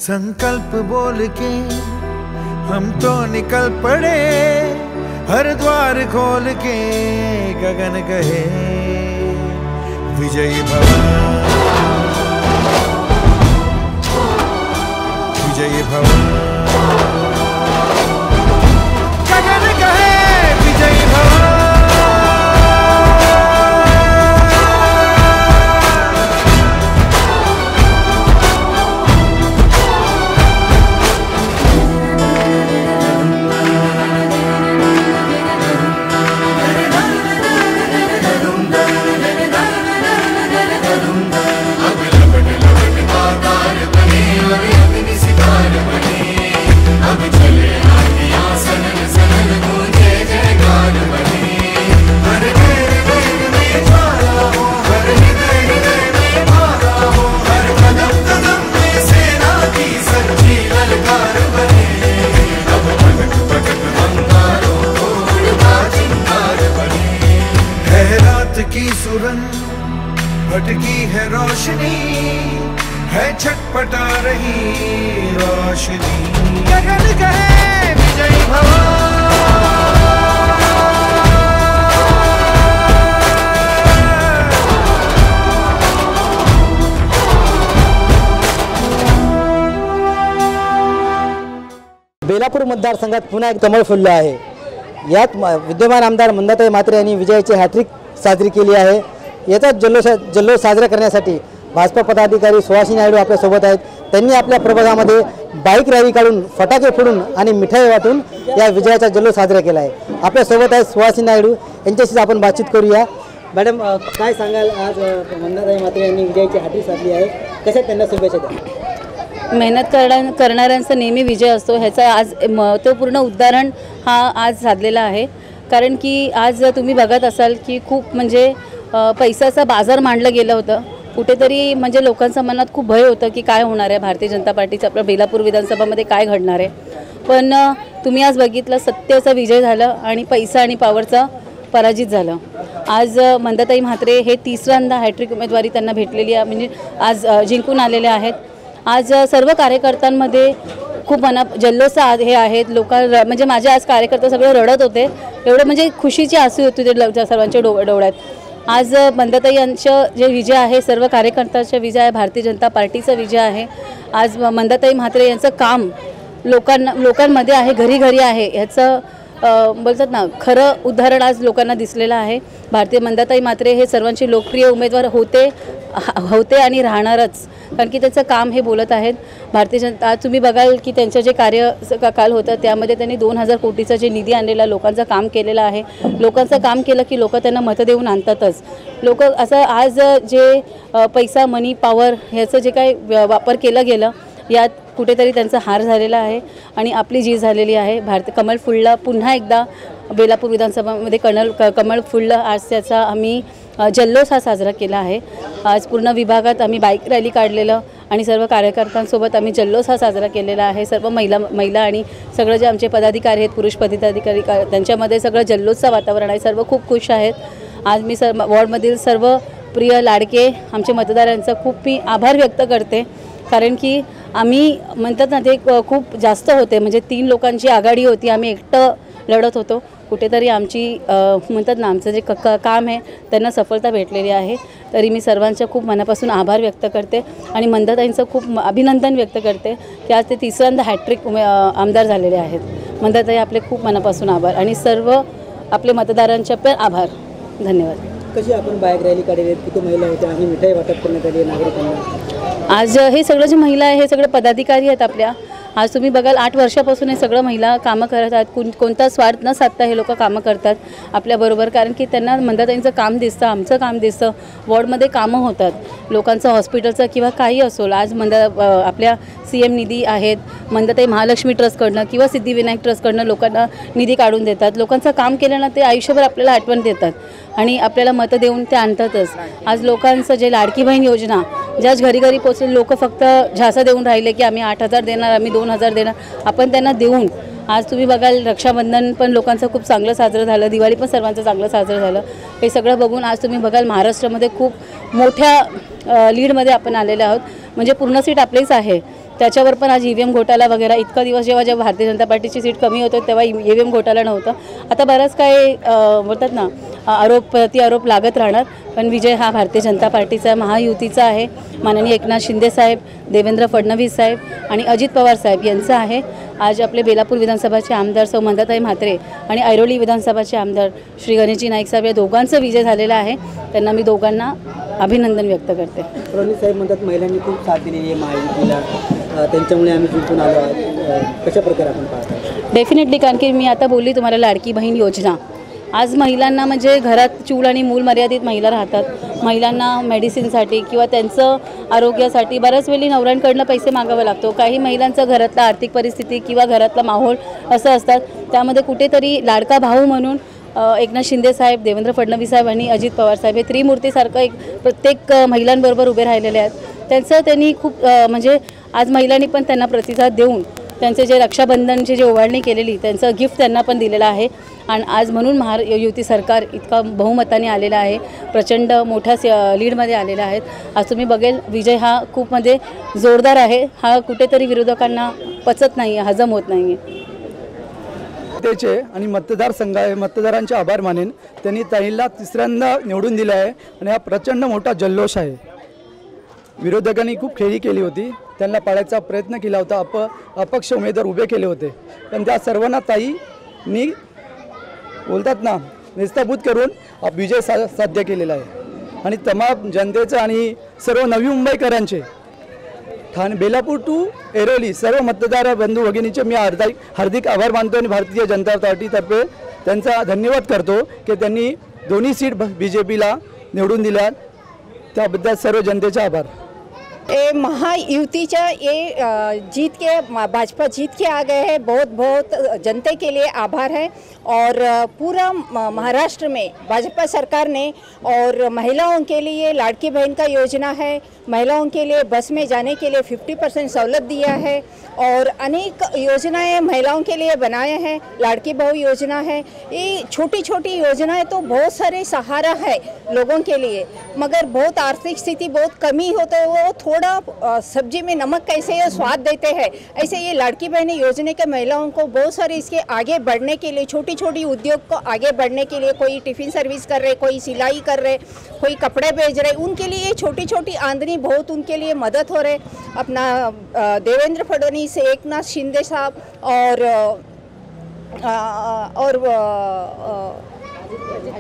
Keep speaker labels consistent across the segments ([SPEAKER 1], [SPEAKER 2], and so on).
[SPEAKER 1] संकल्प बोल के हम तो निकल पड़े, हर द्वार खोल के गगन कहे विजयी भव, विजयी भव, गगन कहे विजयी भव। की सुरन भटकी है रोशनी, है छटपटा रही रोशनी, गगन कहे विजयी भव।
[SPEAKER 2] बेलापूर मतदारसंघात पुन्हा एक कमळ फुललं आहे। यात विद्यमान आमदार मंदाताई म्हात्रे यांनी विजयाची हॅट्रिक साजरी केली आहे। याचा जल्लोष साजरा करण्यासाठी भाजपा पदाधिकारी सुहासिनी नायडू आपल्या सोबत आहेत। त्यांनी आपल्या प्रभागामध्ये बाईक रॅली काढून फटाके फोडून आणि मिठाई वाटून या विजयाचा जल्लोष साजरा केला आहे। आपल्या सोबत आहेत सुहासिनी नायडू, यांच्याशी आपण बातचीत करूया। मॅडम, काय सांगाल, आज मंदाताई म्हात्रे यांनी विजयाची हॅट्रिक साधली आहे, कशा त्यांना शुभेच्छा द्या?
[SPEAKER 3] मेहनत करणाऱ्यांचा नेहमी विजय असतो, ह्याचा आज महत्त्वपूर्ण उदाहरण हा आज साधलेला आहे। कारण की आज तुम्ही बघत असाल की खूप म्हणजे पैशाचा बाजार मांडलं गेलं होतं। कुठेतरी म्हणजे लोकांच्या मनात खूप भय होतं की काय होणार आहे, भारतीय जनता पार्टीचं आपल्या बेलापूर विधानसभामध्ये काय घडणार आहे। पण तुम्ही आज बघितलं, सत्याचा विजय झाला आणि पैसा आणि पॉवरचा पराजित झालं। आज मंदाताई म्हात्रे हे तिसऱ्यांदा हॅट्रिक उमेदवारी त्यांना भेटलेली आहे, म्हणजे आज जिंकून आलेले आहेत। आज सर्व कार्यकर्त्यांमध्ये खूप जल्लोष हे आहेत। म्हणजे माझे आज कार्यकर्ते सगळे रडत होते, एवढं म्हणजे खुशीची आसू होती ते सर्वांच्या डोळ्यात। आज मंदाताई यांचं जे विजय आहे, सर्व कार्यकर्त्यांचा विजय आहे, भारतीय जनता पार्टीचा विजय आहे। आज मंदाताई म्हात्रे यांचं काम लोकांमध्ये आहे, घरी घरी आहे, ह्याचं बोलतात ना खरं उदाहरण आज लोकांना दिसलेलं आहे। भारतीय मंदाताई म्हात्रे हे सर्वांचे लोकप्रिय उमेदवार होते आणि राहणारच, कारण की त्याचं काम हे बोलत आहेत। भारतीय जनता आज तुम्ही बघाल की त्यांचं जे कार्यकाल होतं त्यामध्ये त्यांनी 2000 कोटीचा जे निधी आणलेला, लोकांचं काम केलेलं आहे। लोकांचं काम केलं की लोक त्यांना मतं देऊन आणतातच। लोक असं आज जे पैसा, मनी पॉवर ह्याचं जे काही वापर केलं गेलं, यात कुठेतरी त्यांचा हार झालेला आहे आणि आपली जीत झालेली आहे। कमळ फुललं, पुन्हा एकदा बेलापूर विधानसभामध्ये कमळ फुललं। आज त्याचा आम्ही जल्लोष हा साजरा केला आहे। आज पूर्ण विभागात आम्ही बाईक रॅली काढलेलं आणि सर्व कार्यकर्त्यांसोबत आम्ही जल्लोष हा साजरा केलेला आहे। सर्व महिला आणि सगळे जे आमचे पदाधिकारी आहेत, पुरुष पदाधिकारी, त्यांच्यामध्ये सगळं जल्लोषचं वातावरण आहे। सर्व खूप खुश आहेत। आज मी वॉर्डमधील सर्व प्रिय लाडके आमचे मतदारांचा खूप मी आभार व्यक्त करते, कारण की आम्ही म्हणतात ना ते खूप जास्त होते, म्हणजे 3 लोकांची आघाडी होती, आम्ही एकटं लढत होतो। कुठेतरी आमची म्हणतात ना आमचं जे काम आहे त्यांना सफलता भेटलेली आहे। तरी मी सर्वांचा खूप मनापासून आभार व्यक्त करते आणि मंदाताईंचं खूप अभिनंदन व्यक्त करते की आज ते तिसऱ्यांदा हॅट्रिक आमदार झालेले आहेत। मंदाताई, आपले खूप मनापासून आभार आणि सर्व आपले मतदारांचे पण आभार, धन्यवाद।
[SPEAKER 2] कशी आपण बाईक रॅली काढली, किती महिला होत्या आणि मिठाई वाटप करण्यात आली नागरिकांना?
[SPEAKER 3] आज हे सगळं जे महिला आहे हे सगळे पदाधिकारी आहेत आपल्या। आज तुम्ही बघाल 8 वर्षापासून हे सगळं महिला कामं करत आहेत। कोणता स्वार्थ न साधता हे लोक कामं करतात आपल्याबरोबर, कारण की त्यांना मंदाताईंचं काम दिसतं, आमचं काम दिसतं, वॉर्डमध्ये कामं होतात, लोकांचं हॉस्पिटलचं किंवा काही असो। आज आपल्या CM निधी आहेत, मंदाताई महालक्ष्मी ट्रस्टकडनं किंवा सिद्धिविनायक ट्रस्टकडनं लोकांना निधी काढून देतात। लोकांचं काम केल्यानं ते आयुष्यभर आपल्याला आठवण देतात आणि आपल्याला मतं देऊन ते आणतातच। आज लोकांचं जे लाडकी बहीण योजना, ज्या घरी घरी पोचले, लोक फक्त झासा देऊन राहिले की आम्ही 8000 देणार, आम्ही 2000 देणार, आपण त्यांना देऊन आज तुम्ही बघाल रक्षाबंधन पण लोकांचं खूप चांगलं साजरं झालं, दिवाळी पण सर्वांचं चांगलं साजरं झालं. हे सगळं बघून आज तुम्ही बघाल महाराष्ट्रामध्ये खूप मोठ्या लीडमध्ये आपण आलेले आहोत. म्हणजे पूर्ण सीट आपलीच आहे. त्याच्यावर पण आज EVM घोटाळा वगैरे इतका दिवस जेव्हा भारतीय जनता पार्टीची सीट कमी होतं तेव्हा EVM घोटाळा नव्हतं. आता बरंच काही बोलतात ना आरोप लागत राहणार. पण विजय हा भारतीय जनता पार्टीचा महायुतीचा आहे. माननीय एकनाथ शिंदे साहेब, देवेंद्र फडणवीस साहेब आणि अजित पवार साहेब यांचं आहे. आज आपले बेलापूर विधानसभाचे आमदार सौ मंदाताई म्हात्रे आणि ऐरोली विधानसभाचे आमदार श्री गणेशजी नाईक साहेब या दोघांचा विजय झालेला आहे. त्यांना मी दोघांना अभिनंदन व्यक्त करते.
[SPEAKER 2] फडणवीस साहेब म्हणतात महिलांनी खूप साथ दिलेली आहे महायुतीला, त्यांच्यामुळे आम्ही जिंकून आलो आहोत. कशा प्रकारे आपण पाहतो?
[SPEAKER 3] डेफिनेटली, कारण की मी आता बोलली तुम्हाला लाडकी बहीण योजना. आज महिलांना म्हणजे घरात चूल आणि मूल मर्यादित महिला राहतात. महिलांना मेडिसिनसाठी किंवा त्यांचं आरोग्यासाठी बऱ्याच वेळी नवऱ्यांकडनं पैसे मागावे लागतो. काही महिलांचं घरातलं आर्थिक परिस्थिती किंवा घरातला माहोल असं असतात. त्यामध्ये कुठेतरी लाडका भाऊ म्हणून एकनाथ शिंदे साहेब, देवेंद्र फडणवीस साहेब आणि अजित पवार साहेब हे त्रिमूर्तीसारखं एक प्रत्येक महिलांबरोबर उभे राहिलेले आहेत. त्यांनी खूप म्हणजे आज महिलांनी पण त्यांना प्रतिसाद देऊन त्यांचे जे रक्षाबंधनची जी ओवाळणी केलेली त्यांचं गिफ्ट त्यांना पण दिलेलं आहे. आणि आज म्हणून महायुती सरकार इतका बहुमताने आलेला आहे, प्रचंड मोठ्या लीडमध्ये आलेला आहे. आज तुम्ही बघेल विजय हा खूप म्हणजे जोरदार आहे. हा कुठेतरी विरोधकांना पचत नाही आहे, हजम होत नाही आहे.
[SPEAKER 4] त्याचे आणि मतदारांचे आभार मानेन. त्यांनी ताईला तिसऱ्यांदा निवडून दिलं आहे आणि हा प्रचंड मोठा जल्लोष आहे. विरोधकांनी खूप खेळी केली होती, त्यांना पाडायचा प्रयत्न केला होता, अपक्ष उमेदवार उभे केले होते. पण त्या सर्वांना ताईंनी बोलतात ना निस्ताभूत करून विजय साध्य केलेला आहे. आणि तमाम जनतेचं आणि सर्व नवी मुंबईकरांचे ठाणे बेलापूर टू ऐरोली सर्व मतदार बंधू भगिनीचे मी हार्दिक आभार मानतो आणि भारतीय जनता पार्टीतर्फे त्यांचा धन्यवाद करतो की त्यांनी दोन्ही सीट BJPला निवडून दिल्या. त्याबद्दल सर्व जनतेचे आभार.
[SPEAKER 5] ये महायुतीचा ये जीत के भाजपा जीत के आ गए हैं. बहुत बहुत जनता के लिए आभार है. और पूरा महाराष्ट्र में भाजपा सरकार ने और महिलाओं के लिए लाड़की बहन का योजना है, महिलाओं के लिए बस में जाने के लिए 50% सहूलत दिया है और अनेक योजनाएं महिलाओं के लिए बनाए हैं. लाड़की बहू योजना है. ये छोटी छोटी योजनाएं तो बहुत सारे सहारा है लोगों के लिए, मगर बहुत आर्थिक स्थिति बहुत कमी होता है. वो थोड़ा सब्जी में नमक कैसे ये स्वाद देते हैं, ऐसे ये लाड़की बहन योजना के महिलाओं को बहुत सारे इसके आगे बढ़ने के लिए, छोटी छोटी उद्योग को आगे बढ़ने के लिए, कोई टिफ़िन सर्विस कर रहे, कोई सिलाई कर रहे, कोई कपड़े बेच रहे, उनके लिए ये छोटी छोटी आमदनी बहुत उनके लिए मदद हो रहे. अपना देवेंद्र फडणवीस, एकनाथ शिंदे साहब और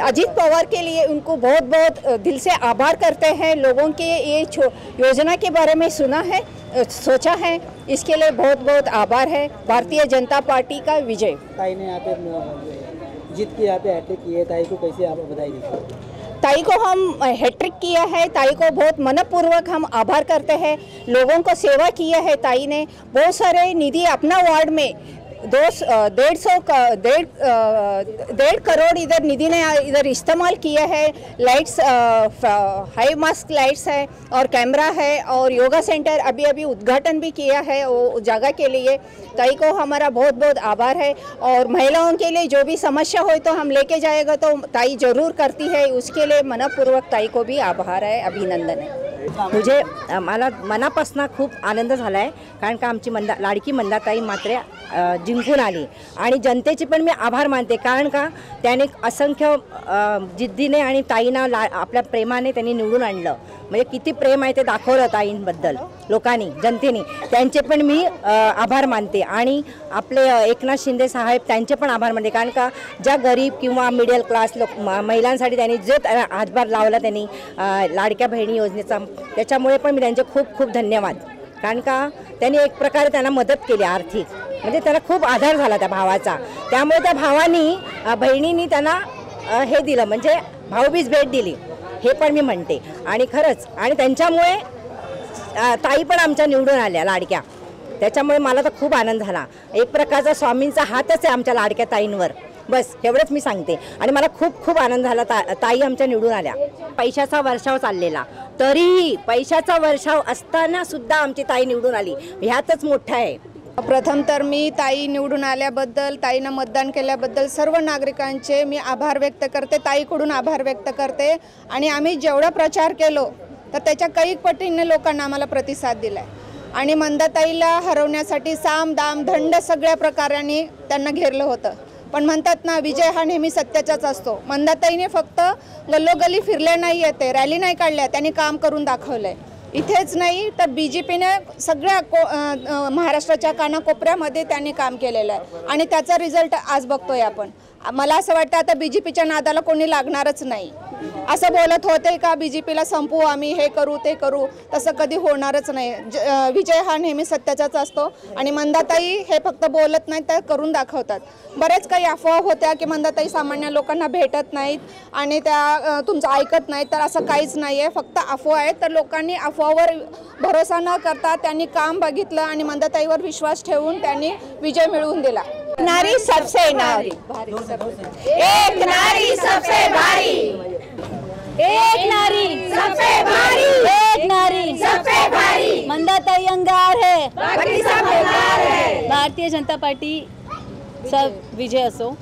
[SPEAKER 5] अजित पवार के लिए उनको बहुत बहुत दिल से आभार करते हैं. लोगों के ये योजना के बारे में सुना है, सोचा है, इसके लिए बहुत बहुत आभार है. भारतीय जनता पार्टी का विजय.
[SPEAKER 2] ताई ने यहाँ पे जीत के यहाँ पे हैट्रिक की है. ताई को कैसे आप बधाई देते?
[SPEAKER 5] ताई को हम हैट्रिक किया है. ताई को बहुत मनपूर्वक हम आभार करते हैं. लोगों को सेवा किया है ताई ने. बहुत सारे निधि अपना वार्ड में 1.5 करोड़ इधर निधि ने इधर इस्तेमाल किया है. लाइट्स, हाई मास्क लाइट्स है और कैमरा है और योगा सेंटर अभी अभी उद्घाटन भी किया है वो जगह के लिए. ताई को हमारा बहुत बहुत आभार है. और महिलाओं के लिए जो भी समस्या हो तो हम लेके जाएगा तो ताई जरूर करती है. उसके लिए मनपूर्वक ताई को भी आभार है, अभिनंदन है.
[SPEAKER 6] मुझे मला मनापासून खूप आनंद झाला आहे, कारण का आमची लाडकी मंदाताई म्हात्रे जिंकून आली. आणि जनतेचे पण मी आभार मानते, कारण का त्याने असंख्य जिद्दीने आणि ताईंना आपल्या प्रेमाने त्यांनी निवडून आणलं. म्हणजे किती प्रेम आहे ते दाखवलं ताईंबद्दल लोकांनी, जनतेने. त्यांचे पण मी आभार मानते. आणि आपले एकनाथ शिंदे साहेब त्यांचे पण आभार मानते, कारण का ज्या गरीब किंवा मिडल क्लास महिलांसाठी त्यांनी जो हातभार लावला त्यांनी लाडक्या बहिणी योजनेचा, त्याच्यामुळे पण मी त्यांचे खूप खूप धन्यवाद. कारण का त्यांनी एक प्रकारे त्यांना मदत केली आर्थिक, म्हणजे त्याला खूप आधार झाला त्या भावाचा. त्यामुळे त्या भावानी बहिणींनी त्यांना हे दिलं, म्हणजे भाऊबीज भेट दिली, हे पण मी म्हणते. आणि खरंच आणि त्यांच्यामुळे ताई पण आमच्या निवडून आल्या लाडक्या. त्याच्यामुळे मला तर खूप आनंद झाला. एक प्रकारचा स्वामींचा हातच आहे आमच्या लाडक्या ताईंवर. बस एवढंच मी सांगते. आणि मला खूप खूप आनंद झाला ताई आमच्या निवडून आल्या. पैशाचा वर्षाव चाललेला, तरीही पैशाचा वर्षाव असताना सुद्धा आमची ताई निवडून आली, ह्यातच मोठं आहे.
[SPEAKER 5] प्रथम तर मी ताई निवडून आल्याबद्दल, ताईनं मतदान केल्याबद्दल सर्व नागरिकांचे मी आभार व्यक्त करते, ताईकडून आभार व्यक्त करते. आणि आम्ही जेवढा प्रचार केलो तर त्याच्या कैक पटीने लोकांना आम्हाला प्रतिसाद दिला आहे. आणि मंदाताईला हरवण्यासाठी साम दाम दंड सगळ्या प्रकारांनी त्यांना घेरलं होतं. पण म्हणतात ना, विजय हा नेहमी सत्याचाच असतो. मंदाताईने फक्त गल्लोगल्ली फिरले नाही आहेत, रॅली नाही काढल्या, त्यांनी काम करून दाखवलं आहे. इथेच नाही तर BJPने सगळ्या महाराष्ट्राच्या कानाकोपऱ्यामध्ये त्यांनी काम केलेलं आहे आणि त्याचा रिझल्ट आज बघतोय आपण. मला असं वाटतं आता BJPच्या नादाला कोणी लागणारच नाही. असं बोलत होते का BJPला संपवू आम्ही, हे करू ते करू, तसं कधी होणारच नाही. विजय हा नेहमी सत्याचाच असतो आणि मंदाताई हे फक्त बोलत नाहीत तर करून दाखवतात. बरेच काही अफवा होत्या की मंदाताई सामान्य लोकांना भेटत नाहीत आणि त्या तुमचं ऐकत नाहीत, तर असं काहीच नाही आहे, फक्त अफवा आहेत. तर लोकांनी अफवावर भरोसा न करता त्यांनी काम बघितलं आणि मंदाताईवर विश्वास ठेवून त्यांनी विजय मिळवून दिला.
[SPEAKER 6] नारी सबसे नारी, एक नारी सबसे भारी,
[SPEAKER 3] एक नारी
[SPEAKER 6] सबसे भारी,
[SPEAKER 3] एक नारी
[SPEAKER 6] सबसे भारी,
[SPEAKER 3] मंदाताई अंगार है,
[SPEAKER 6] बाकी सब बेकार है.
[SPEAKER 3] भारतीय जनता पार्टीचा विजय असो.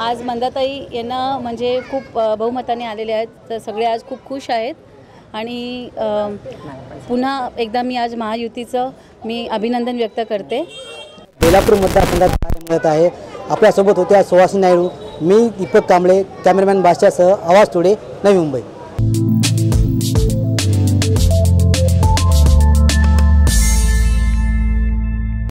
[SPEAKER 3] आज मंदाताई यांना म्हणजे खूप बहुमताने आलेले आहेत, तर सगळे आज खूप खुश आहेत. आणि पुन्हा एकदा मी आज महायुतीचं मी अभिनंदन व्यक्त करते.
[SPEAKER 2] बेलापूर मतदारसंघात पाहायला मिळत आहे. आपल्यासोबत होत्या सुहासिनी नायडू, मी दीपक कांबळे, कॅमेरामॅन बादशाहसह आवाज टुडे, नवी मुंबई.